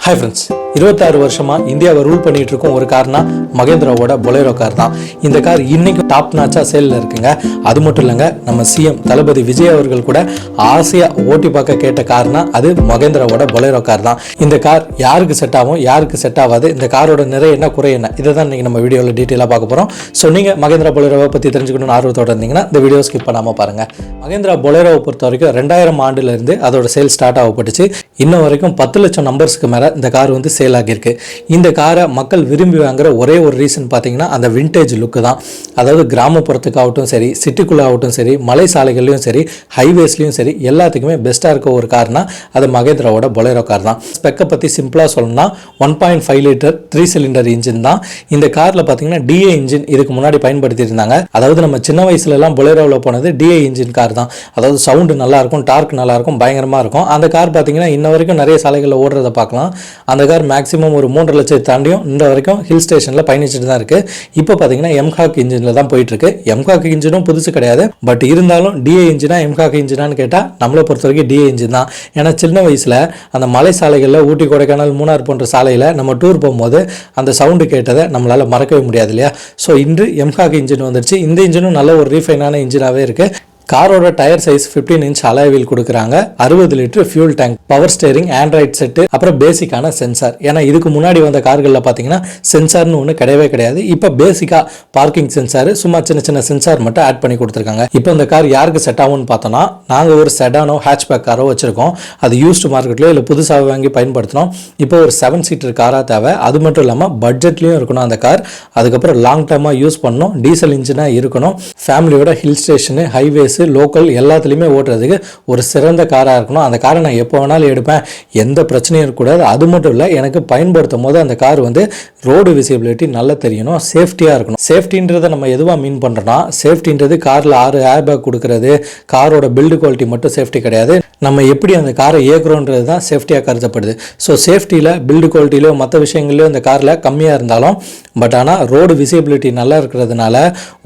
Hi friends, 26 வருஷமா இந்தியாவை rule பண்ணிட்டு இருக்கும் ஒரு கார்னா மகேந்திராவோட பொலேரோ கார் தான். இந்த கார் இன்னைக்கு டாப் நாச்சா சேல்ல இருக்குங்க. அது மட்டும் இல்லைங்க, நம்ம சிஎம் தளபதி விஜய் அவர்கள் கூட ஆசையா ஓட்டி பார்க்க கேட்ட கார்னா அது மகேந்திராவோட பொலேரோ கார் தான். இந்த கார் யாருக்கு செட் ஆகும், யாருக்கு செட் ஆகாது, இந்த காரோட நிறை என்ன, குறை என்ன, இதை தான் இன்னைக்கு நம்ம வீடியோவில் டீட்டெயிலாக பார்க்க போகிறோம். ஸோ நீங்கள் மகேந்திரா பொலேரோவை பற்றி தெரிஞ்சுக்கணும்னு ஆர்வத்தோடு இருந்தீங்கன்னா இந்த வீடியோ ஸ்கிப் பண்ணாமல் பாருங்கள். மகேந்திரா பொலேரோவை பொறுத்த வரைக்கும் 2000 ஆண்டுலேருந்து அதோட சேல் ஸ்டார்ட் ஆகப்பட்டுச்சு. இன்ன வரைக்கும் 10 லட்சம் நம்பர்ஸ்க்கு மேலே இந்த கார் வந்து சேல் ஆகியிருக்கு. இந்த காரை மக்கள் விரும்பி வாங்குற ஒரே ஒரு ரீசன் பார்த்தீங்கன்னா அந்த விண்டேஜ் லுக்கு தான். அதாவது கிராமப்புறத்துக்காகட்டும் சரி, சிட்டிக்குள்ளே ஆகட்டும் சரி, மலை சாலைகள்லையும் சரி, ஹைவேஸ்லையும் சரி, எல்லாத்துக்குமே பெஸ்ட்டாக இருக்க ஒரு கார்னா அது மகேந்திராவோட பொலேரோ கார் தான். ஸ்பெக்கை பற்றி சிம்பிளாக சொல்லணும்னா 1.5 லிட்டர் 3 சிலிண்டர் இன்ஜின் தான். இந்த காரில் பார்த்தீங்கன்னா டிஏ இன்ஜின் இதுக்கு முன்னாடி பயன்படுத்தி இருந்தாங்க. அதாவது நம்ம சின்ன வயசுலலாம் பொலேரோவில் போனது டிஏ இன்ஜின் கார் தான். அதாவது சவுண்டு நல்லாயிருக்கும், டார்க் நல்லாயிருக்கும், பயங்கரமாக இருக்கும். அந்த கார் பார்த்தீங்கன்னா இன்ன வரைக்கும் நிறைய சாலைகளில் ஓடுறதை பார்க்கலாம். அந்த கார் மேக்ஸிமம் ஒரு 3.5 லட்சம் தாண்டியும் இந்த வரைக்கும் ஹில் ஸ்டேஷனில் பயணிச்சுட்டு தான் இருக்குது. இப்போ பார்த்தீங்கன்னா எம்ஹாக் இன்ஜினில் தான் போயிட்டுருக்கு. எம்ஹாக் இன்ஜினும் புதுசு கிடையாது, பட் இருந்தாலும் டிஏ இன்ஜினா எம்ஹாக் இன்ஜினான்னு கேட்டால் நம்மளை பொறுத்த வரைக்கும் டிஏ இன்ஜின் தான். ஏன்னா சின்ன வயசில் அந்த மலை சாலைகளில் ஊட்டி, கொடைக்கானல், மூணார் போன்ற சாலையில் நம்ம டூர் போகும்போது அந்த சவுண்டு கேட்டதை நம்மளால் மறக்கவே முடியாது இல்லையா? ஸோ இன்று எம்ஹாக் இன்ஜின் வந்துருச்சு. இந்த இன்ஜினும் நல்ல ஒரு ரீஃபைனான இன்ஜினாகவே இருக்குது. காரோட tyre size 15 inch alloy wheel கொடுக்குறாங்க. 60 litre fuel tank, power steering, Android set, அப்புறம் பேசிக்கான சென்சார். ஏன்னா இதுக்கு முன்னாடி வந்த கார்களில் பார்த்தீங்கன்னா சென்சார்னு ஒன்று கிடையவே கிடையாது. இப்போ பேசிக்காக பார்க்கிங் சென்சார், சும்மா சின்ன சின்ன சென்சார் மட்டும் ஆட் பண்ணி கொடுத்துருக்காங்க. இப்போ இந்த கார் யாருக்கு செட் ஆகும்னு பார்த்தோன்னா, நாங்கள் ஒரு செடானோ ஹேட்ச்பேக் காரோ வச்சுருக்கோம். அது யூஸ்டு மார்க்கெட்லையோ இல்லை புதுசாக வாங்கி பயன்படுத்தினோம். இப்போ ஒரு 7 சீட்டர் காராக தேவை. அது மட்டும் இல்லாமல் பட்ஜெட்லேயும் இருக்கணும் அந்த கார். அதுக்கப்புறம் லாங் டேர்மாக யூஸ் பண்ணணும். டீசல் இன்ஜினாக இருக்கணும். ஃபேமிலியோட ஹில் ஸ்டேஷனு, ஹைவேஸ், லோக்கல் எல்லாத்துலேயுமே ஓட்டுறதுக்கு ஒரு சிறந்த காராக இருக்கணும். அந்த காரை நான் எப்போ வேணாலும் எடுப்பேன், எந்த பிரச்சனையும் இருக்கக்கூடாது. அது மட்டும் இல்லை, எனக்கு பயன்படுத்தும் போது அந்த கார் வந்து ரோடு விசிபிலிட்டி நல்லா தெரியணும், சேஃப்டியாக இருக்கணும். சேஃப்டின்றதை நம்ம எதுவாக மீன் பண்ணுறோன்னா, சேஃப்டின்றது காரில் 6 ஏர் பேக் கொடுக்கறது, காரோட பில்டு குவாலிட்டி மட்டும் சேஃப்டி கிடையாது. நம்ம எப்படி அந்த காரை இயக்குறோன்றது தான் சேஃப்டியாக கருதப்படுது. ஸோ சேஃப்டியில், பில்டு குவாலிட்டியிலோ மற்ற விஷயங்கள்லையோ இந்த காரில் கம்மியாக இருந்தாலும், பட் ஆனால் ரோடு விசிபிலிட்டி நல்லா இருக்கிறதுனால,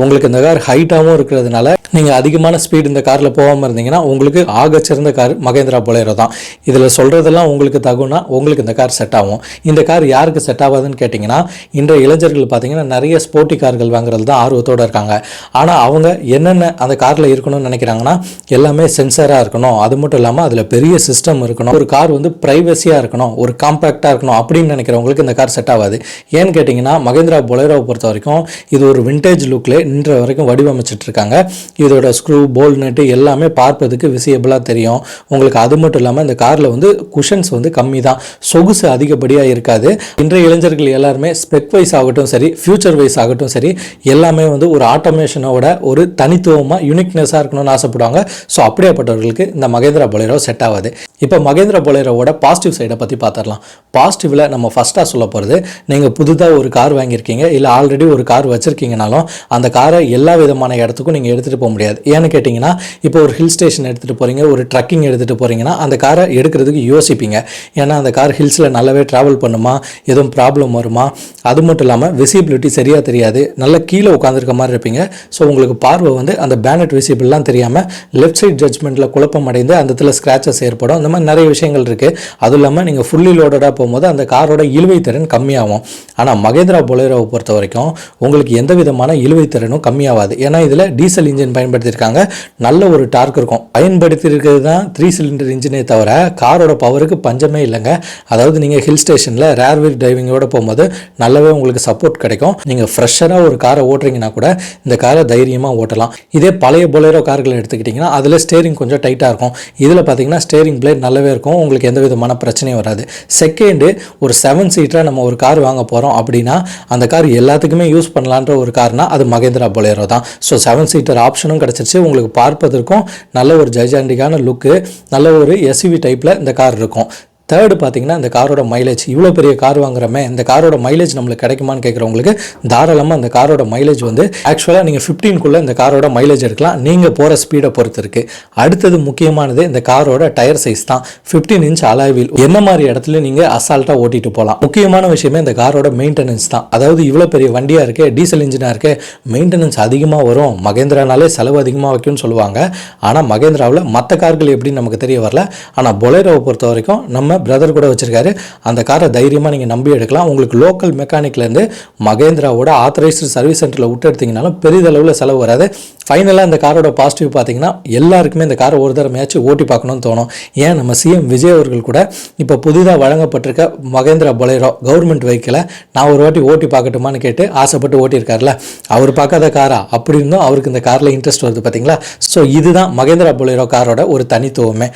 உங்களுக்கு இந்த கார் ஹைட்டாகவும் இருக்கிறதுனால, நீங்கள் அதிகமான ஸ்பீட் இந்த காரில் போகாமல் இருந்தீங்கன்னா உங்களுக்கு ஆகச்சிறந்த கார் மகேந்திரா பொலேரோ தான். இதில் சொல்கிறதெல்லாம் உங்களுக்கு தகுனா உங்களுக்கு இந்த கார் செட் ஆகும். இந்த கார் யாருக்கு செட் ஆகாதுன்னு கேட்டிங்கன்னா, இன்றைய இளைஞர்கள் பார்த்தீங்கன்னா நிறைய ஸ்போர்ட்டி கார்கள் வாங்குறது தான் ஆர்வத்தோடு இருக்காங்க. ஆனால் அவங்க என்னென்ன அந்த காரில் இருக்கணும்னு நினைக்கிறாங்கன்னா, எல்லாமே சென்சராக இருக்கணும், அது மட்டும் இல்லாமல் அதில் பெரிய சிஸ்டம் இருக்கணும், ஒரு கார் வந்து ப்ரைவசியாக இருக்கணும், ஒரு காம்பேக்டாக இருக்கணும் அப்படின்னு நினைக்கிறவங்களுக்கு இந்த கார் செட் ஆகாது. ஏன்னு கேட்டிங்கன்னா, மகேந்திரா பொலேரோவை பொறுத்த வரைக்கும் இது ஒரு விண்டேஜ் லுக்கில் இன்ற வரைக்கும் வடிவமைச்சிட்டு இருக்காங்க. இதோட ஸ்க்ரூ, போல் நட்டு எல்லாமே பார்ப்பதுக்கு விசிபிளாக தெரியும் உங்களுக்கு. அது மட்டும் இல்லாமல் இந்த காரில் வந்து குஷன்ஸ் வந்து கம்மி தான், சொகுசு அதிகப்படியாக இருக்காது. இன்றைய இளைஞர்கள் எல்லாருமே ஸ்பெக் வைஸ் ஆகட்டும் சரி, ஃபியூச்சர் வைஸ் ஆகட்டும் சரி, எல்லாமே வந்து ஒரு ஆட்டோமேஷனோட ஒரு தனித்துவமாக யூனிக்னஸாக இருக்கணும்னு ஆசைப்படுவாங்க. ஸோ அப்படியேப்பட்டவர்களுக்கு இந்த மகேந்திரா பொலேரோ செட் ஆகாது. இப்போ மகேந்திரா பொலேரோவோட பாசிட்டிவ் சைடை பற்றி பார்த்துடலாம். பாசிட்டிவில் நம்ம ஃபஸ்ட்டாக சொல்ல போகிறது, நீங்கள் புதுதாக ஒரு கார் வாங்கியிருக்கீங்க, இல்லை ஆல்ரெடி ஒரு கார் வச்சுருக்கீங்கனாலும் அந்த காரை எல்லா விதமான இடத்துக்கும் நீங்கள் எடுத்துகிட்டு போக முடியாது. ஏன்னு கேட்டிங்கன்னா, இப்போ ஒரு ஹில் ஸ்டேஷன் எடுத்துகிட்டு போகிறீங்க, ஒரு ட்ரக்கிங் எடுத்துகிட்டு போகிறீங்கன்னா அந்த காரை எடுக்கிறதுக்கு யோசிப்பீங்க. ஏன்னா அந்த கார் ஹில்ஸில் நல்லாவே ட்ராவல் பண்ணுமா, எதுவும் ப்ராப்ளம் வருமா, அது மட்டும் இல்லாமல் விசிபிலிட்டி சரியாக தெரியாது, நல்லா கீழே உட்காந்துருக்க மாதிரி இருப்பீங்க. ஸோ உங்களுக்கு பார்வை வந்து அந்த பேனட் விசிபிள்லாம் தெரியாமல் லெஃப்ட் சைட் ஜட்ஜ்மெண்ட்டில் குழப்பம் அடைந்து அந்த இடத்துல ஸ்க்ராச்சஸ் ஏற்படும். இந்த மாதிரி நிறைய விஷயங்கள் இருக்குது. அதுவும் இல்லாமல் நீங்கள் ஃபுல்லி லோடடாக போகும்போது அந்த காரோட இழுவை திறன் கம்மியாகும். ஆனால் மகேந்திரா பொலேரோவை பொறுத்த வரைக்கும் உங்களுக்கு எந்த விதமான இழுவை திறனும் கம்மியாகாது. ஏன்னா இதில் டீசல் இன்ஜின் பயன்படுத்தியிருக்காங்க, நல்ல ஒரு டார்க் இருக்கும். பயன்படுத்தியிருக்கிறது தான் 3 சிலிண்டர் இன்ஜினே தவிர காரோட பவருக்கு பஞ்சமே இல்லைங்க. அதாவது நீங்கள் ஹில் ஸ்டேஷனில் ரேர் வீல் டிரைவிங்கோட போகும்போது நல்லாவே உங்களுக்கு சப்போர்ட் கிடைக்கும். நீங்கள் ஃப்ரெஷ்ஷராக ஒரு காரை ஓட்டுறீங்கன்னா கூட இந்த காரை தைரியமாக ஓட்டலாம். இதே பழைய பொலேரோ கார்களை எடுத்துக்கிட்டிங்கன்னா அதில் ஸ்டேரிங் கொஞ்சம் டைட்டாக இருக்கும். இதில் பார்த்தீங்கன்னா ஸ்டேரிங் பிளேட் நல்லாவே இருக்கும், உங்களுக்கு எந்த விதமான பிரச்சனையும் வராது. செகண்டு, ஒரு 7 சீட்டராக நம்ம ஒரு கார் வாங்க போகிறோம் அப்படின்னா அந்த கார் எல்லாத்துக்குமே யூஸ் பண்ணலான்ற ஒரு கார்னா அது மகேந்திரா பொலேரோ தான். ஸோ 7 சீட்டர் ஆப்ஷனும் கிடச்சிருச்சு. உங்களுக்கு பார்ப்பதற்கும் நல்ல ஒரு ஜைஜாண்டிக்கான லுக்கு, நல்ல ஒரு எஸ்யூவி டைப்பில் இந்த கார் இருக்கும். தேர்டு பார்த்தீங்கன்னா இந்த காரோட மைலேஜ். இவ்வளோ பெரிய கார் வாங்குறமே, இந்த காரோட மைலேஜ் நம்மளுக்கு கிடைக்குமான்னு கேட்குறவங்களுக்கு தாராளமாக இந்த காரோட மைலேஜ் வந்து ஆக்சுவலாக நீங்கள் 15க்குள்ளே இந்த காரோட மைலேஜ் எடுக்கலாம், நீங்கள் போகிற ஸ்பீடை பொறுத்து இருக்குது. அடுத்தது முக்கியமானது இந்த காரோட டயர் சைஸ் தான். 15 இன்ச் அலாய் வீல் என்ன மாதிரி இடத்துல நீங்கள் அசால்ட்டாக ஓட்டிட்டு போகலாம். முக்கியமான விஷயமே இந்த காரோட மெயின்டெனன்ஸ் தான். அதாவது இவ்வளோ பெரிய வண்டியாக இருக்குது, டீசல் இன்ஜினாக இருக்குது, மெயின்டெனன்ஸ் அதிகமாக வரும். மகேந்திரானாலே செலவு அதிகமாக வைக்கும்னு சொல்லுவாங்க. ஆனால் மகேந்திராவில் மற்ற கார்கள் எப்படின்னு நமக்கு தெரிய வரல. ஆனால் பொலேரோவை பொறுத்த வரைக்கும் நம்ம பிரதர் கூட வச்சிருக்காரு. அந்த காரை தைரியமாக நீங்கள் நம்பி எடுக்கலாம். உங்களுக்கு லோக்கல் மெக்கானிக்லேருந்து மகேந்திராவோட ஆத்தரைஸ்டு சர்வீஸ் சென்டரில் விட்டு எடுத்திங்கனாலும் பெரிதளவில் செலவு வராது. ஃபைனலாக இந்த காரோட பாசிட்டிவ் பார்த்தீங்கன்னா எல்லாருக்குமே இந்த காரை ஒரு தடவையாச்சும் ஓட்டி பார்க்கணும்னு தோணும். ஏன் நம்ம சிஎம் விஜய் அவர்கள் கூட இப்போ புதிதாக வழங்கப்பட்டிருக்க மகேந்திரா பொலேரோ கவர்மெண்ட் வெஹிக்கிளை நான் ஒரு வாட்டி ஓட்டி பார்க்கட்டுமான்னு கேட்டு ஆசைப்பட்டு ஓட்டியிருக்காருல. அவர் பார்க்காத காரா அப்படி இருந்தும் அவருக்கு இந்த காரில் இன்ட்ரெஸ்ட் வருது பார்த்தீங்களா. ஸோ இதுதான் மகேந்திரா பொலேரோ காரோட ஒரு தனித்துவமே.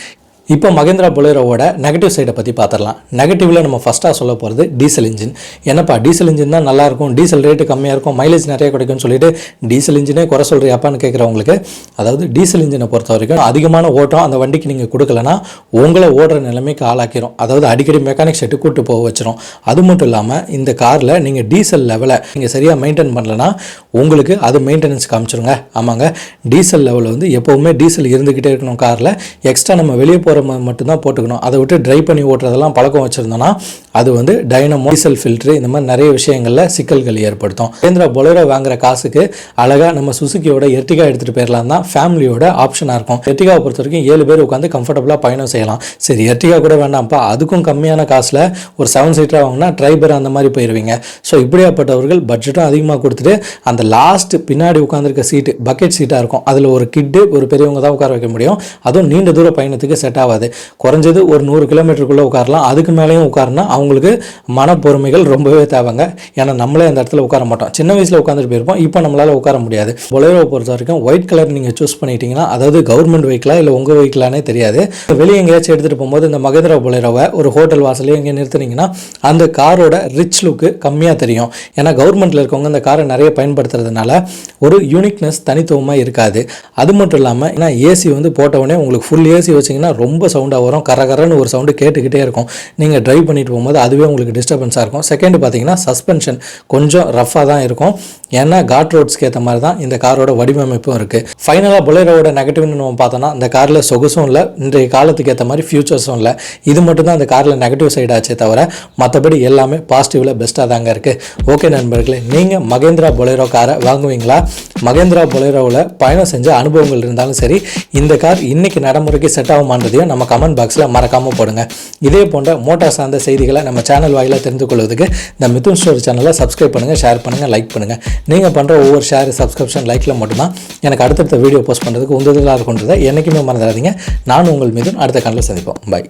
இப்போ மகேந்திரா பொலேரோவோட நெகட்டிவ் சைடை பற்றி பார்த்துடலாம். நெகட்டிவில் நம்ம ஃபஸ்ட்டாக சொல்ல போகிறது டீசல் இன்ஜின். என்னப்பா டீசல் இன்ஜின் தான் நல்லாயிருக்கும், டீசல் ரேட்டு கம்மியாக இருக்கும், மைலேஜ் நிறைய கிடைக்கும்னு சொல்லிட்டு டீசல் இன்ஜினே குறை சொல்கிறியாப்பான்னு கேட்குறவங்களுக்கு, அதாவது டீசல் இன்ஜினை பொறுத்த வரைக்கும் அதிகமான ஓட்டம் அந்த வண்டிக்கு நீங்கள் கொடுக்கலன்னா உங்களை ஓடுற நிலைமைக்கு ஆளாக்கிடும். அதாவது அடிக்கடி மெக்கானிக் செட்டு கூட்டு போக வச்சிரும். அது மட்டும் இல்லாமல் இந்த காரில் நீங்கள் டீசல் லெவலை நீங்கள் சரியாக மெயின்டைன் பண்ணலன்னா உங்களுக்கு அது மெயின்டெனன்ஸ் காமிச்சிருங்க. ஆமாங்க, டீசல் லெவலில் வந்து எப்போவுமே டீசல் இருந்துக்கிட்டே இருக்கணும். காரில் எக்ஸ்ட்ரா நம்ம வெளியே போகிற மட்டும்தான் போட்டுக்கணும். அதை விட்டு ட்ரை பண்ணி ஓட்டுறதெல்லாம் பழக்கம் வச்சுருந்தோன்னா அது வந்து டைனமோ, டீசல் ஃபில்ட்ரு, இந்த மாதிரி நிறைய விஷயங்களில் சிக்கல்கள் ஏற்படுத்தும். மகேந்திரா பொலேரோ வாங்குற காசுக்கு அழகாக நம்ம சுசுக்கியோட எர்டிகா எடுத்துகிட்டு போயிடலாம் தான் ஃபேமிலியோட ஆப்ஷனாக இருக்கும். எர்டிகாவை பொறுத்த வரைக்கும் 7 பேர் உட்காந்து கம்ஃபர்டபுளாக பயணம் செய்யலாம். சரி, எர்டிகா கூட வேண்டாம்ப்பா, அதுக்கும் கம்மியான காசில் ஒரு 7 சீட்டராக வாங்கினா ட்ரைபர் அந்த மாதிரி போயிடுவீங்க. ஸோ இப்படியாப்பட்டவர்கள் பட்ஜெட்டும் அதிகமாக கொடுத்துட்டு அந்த லாஸ்ட் பின்னாடி உட்காந்துருக்க சீட்டு பக்கெட் சீட்டாக இருக்கும். அதில் ஒரு கிட்டு ஒரு பெரியவங்க தான் உட்கார வைக்க முடியும். அதுவும் நீண்ட தூர பயணத்துக்கு செட் ஆகாது. குறைஞ்சது ஒரு 100 கிலோமீட்டருக்குள்ளே உட்காரலாம். அதுக்கு மேலேயும் உட்காரனா அவங்களுக்கு மனப்பொறுமைகள் ரொம்பவே தேவைங்க. ஏன்னா நம்மளே அந்த இடத்துல உட்கார மாட்டோம். சின்ன வயசில் உட்காந்துட்டு போயிருப்போம், இப்போ நம்மளால் உட்கார முடியாது. பொலேரோவை பொறுத்த வரைக்கும் ஒயிட் கலர் நீங்கள் சூஸ் பண்ணிட்டீங்கன்னா, அதாவது கவர்மெண்ட் வெஹிக்கிளா இல்லை உங்கள் வெஹிக்கிளானே தெரியாது. வெளியே எங்கேயாச்சும் எடுத்துகிட்டு போகும்போது இந்த மகேந்திரா பொலேரோவை ஒரு ஹோட்டல் வாசலையும் எங்கே நிறுத்துனீங்கன்னா அந்த காரோட ரிச் லுக்கு கம்மியாக தெரியும். ஏன்னா கவர்மெண்ட்டில் இருக்கவங்க இந்த காரை நிறைய பயன்படுத்துறதுனால ஒரு யூனிக்னஸ் தனித்துவமாக இருக்காது. அது மட்டும் இல்லாமல் ஏன்னா ஏசி வந்து போட்டவுடனே உங்களுக்கு ஃபுல் ஏசி வச்சிங்கன்னா ரொம்ப சவுண்டாக வரும். கரகரன்னு ஒரு சவுண்டு கேட்டுக்கிட்டே இருக்கும். நீங்கள் ட்ரைவ் பண்ணிட்டு போகும்போது அதுவே உங்களுக்கு டிஸ்டர்பன்ஸாக இருக்கும். செகண்ட் பார்த்தீங்கன்னா சஸ்பென்ஷன் கொஞ்சம் ரஃபாக தான் இருக்கும். ஏன்னா காட் ரோட்ஸ்க்கு ஏற்ற மாதிரி தான் இந்த காரோட வடிவமைப்பும் இருக்குது. ஃபைனலாக பொலேரோவோட நெகட்டிவ்னு நம்ம பார்த்தோன்னா இந்த காரில் சொகுசும் இல்லை, இன்றைய காலத்துக்கு ஏற்ற மாதிரி ஃபியூச்சர்ஸும் இல்லை. இது மட்டும் தான் இந்த காரில் நெகட்டிவ் சைடாச்சே தவிர மற்றபடி எல்லாமே பாசிட்டிவில் பெஸ்ட்டாக தாங்க இருக்குது. ஓகே நண்பர்களே, நீங்கள் மகேந்திரா பொலேரோ காரை வாங்குவீங்களா? மகேந்திரா பொலேரோவில் பயணம் செஞ்ச அனுபவங்கள் இருந்தாலும் சரி, இந்த கார் இன்னைக்கு நடைமுறைக்கு செட் ஆகுமான்றதையும் நம்ம கமெண்ட் பாக்ஸில் மறக்காமல் போடுங்க. இதே போன்ற மோட்டார் சார்ந்த செய்திகளை நம்ம சேனல் வாயிலாக தெரிந்து கொள்வதுக்கு இந்த மிதுன் ஸ்டோரி சேனலை சப்ஸ்கிரைப் பண்ணுங்கள், ஷேர் பண்ணுங்கள், லைக் பண்ணுங்கள். நீங்கள் பண்ணுற ஒவ்வொரு ஷேர், சப்ஸ்கிரிப்ஷன், லைக்கில் மட்டும்தான் எனக்கு அடுத்தடுத்த வீடியோ போஸ்ட் பண்ணுறதுக்கு உந்துதலாக இருக்குன்றதை என்றைக்குமே மறந்துடாதீங்க. நான் உங்கள் மிதுன், அடுத்த காலையில் சந்திப்போம். பை.